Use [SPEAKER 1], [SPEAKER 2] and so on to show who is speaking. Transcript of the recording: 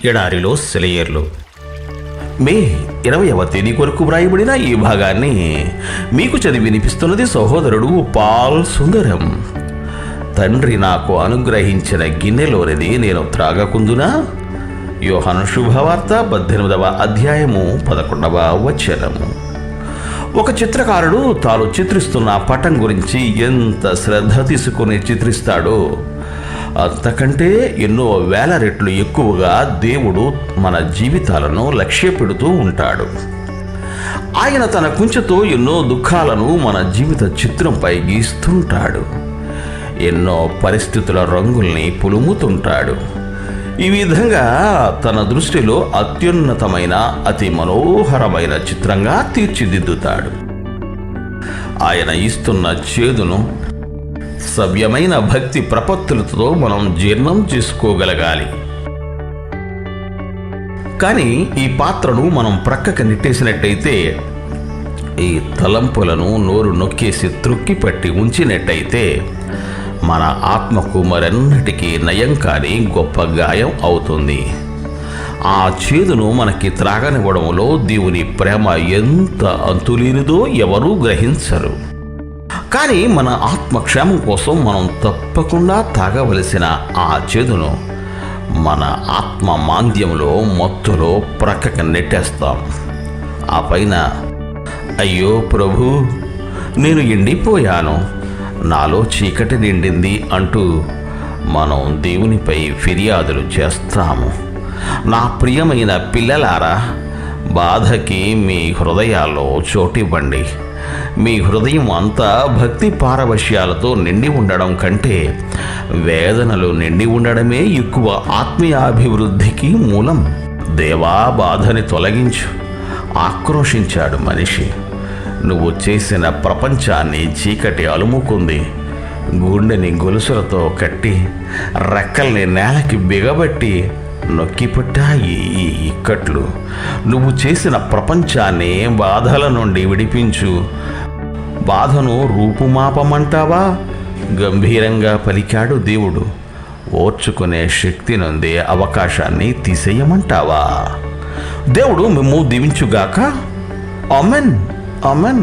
[SPEAKER 1] ఎడారిలో సెలయేర్లు. మే 20వ తేదీ కొరకు వ్రాయబడిన ఈ భాగాన్ని మీకు చదివి వినిపిస్తున్నది సహోదరుడు పాల్ సుందరం. తండ్రి నాకు అనుగ్రహించిన గిన్నెలోనిది నేను త్రాగకుందునా? యోహాను శుభవార్త 18వ అధ్యాయము 11వ వచనము. ఒక చిత్రకారుడు తాను చిత్రిస్తున్న పటం గురించి ఎంత శ్రద్ధ తీసుకుని చిత్రిస్తాడో అంతకంటే ఎన్నో వేల రెట్లు ఎక్కువగా దేవుడు మన జీవితాలను లక్ష్య పెడుతూ ఉంటాడు. ఆయన తన కుంచెతో ఎన్నో దుఃఖాలను మన జీవిత చిత్రంపై గీస్తుంటాడు. ఎన్నో పరిస్థితుల రంగుల్ని పులుముతుంటాడు. ఈ విధంగా తన దృష్టిలో అత్యున్నతమైన అతి మనోహరమైన చిత్రంగా తీర్చిదిద్దుతాడు. ఆయన ఇస్తున్న చేదును సవ్యమైన భక్తి ప్రపత్తులతో మనం జీర్ణం చేసుకోగలగాలి. కానీ ఈ పాత్రను మనం ప్రక్కకి నెట్టేసినట్టయితే, ఈ తలంపులను నోరు నొక్కేసి త్రుక్కి పట్టి ఉంచినట్టయితే మన ఆత్మకు మరెన్నటికీ నయం కాని గొప్ప గాయం అవుతుంది. ఆ చేదును మనకి త్రాగనివ్వడంలో దేవుని ప్రేమ ఎంత అంతులేనిదో ఎవరూ గ్రహించరు. కానీ మన ఆత్మక్షేమం కోసం మనం తప్పకుండా తాగవలసిన ఆ చేదును మన ఆత్మ మాంద్యంలో మత్తులో ప్రక్కకి నెట్టేస్తాం. ఆ పైన అయ్యో ప్రభు, నేను ఎండిపోయాను, నాలో చీకటి నిండింది అంటూ మనం దేవునిపై ఫిర్యాదులు చేస్తాము. నా ప్రియమైన పిల్లలారా, బాధకి మీ హృదయాల్లో చోటివ్వండి. మీ హృదయం అంతా భక్తి పారవశ్యాలతో నిండి ఉండడం కంటే వేదనలు నిండి ఉండడమే ఎక్కువ ఆత్మీయాభివృద్ధికి మూలం. దేవా, బాధని తొలగించు. ఆక్రోశించాడు మనిషి. నువ్వు చేసిన ప్రపంచాన్ని చీకటి అలుముకుంది. గుండెని గొలుసులతో కట్టి రెక్కల్ని నేలకి బిగబట్టి నొక్కిపట్టాయి ఈ ఇక్కట్లు. నువ్వు చేసిన ప్రపంచాన్ని బాధల నుండి విడిపించు. బాధను రూపుమాపమంటావా? గంభీరంగా పలికాడు దేవుడు. ఓర్చుకునే శక్తి నుండి అవకాశాన్ని తీసేయమంటావా? దేవుడు మిమ్ము దీవించుగాక. ఆమెన్. ఆమెన్.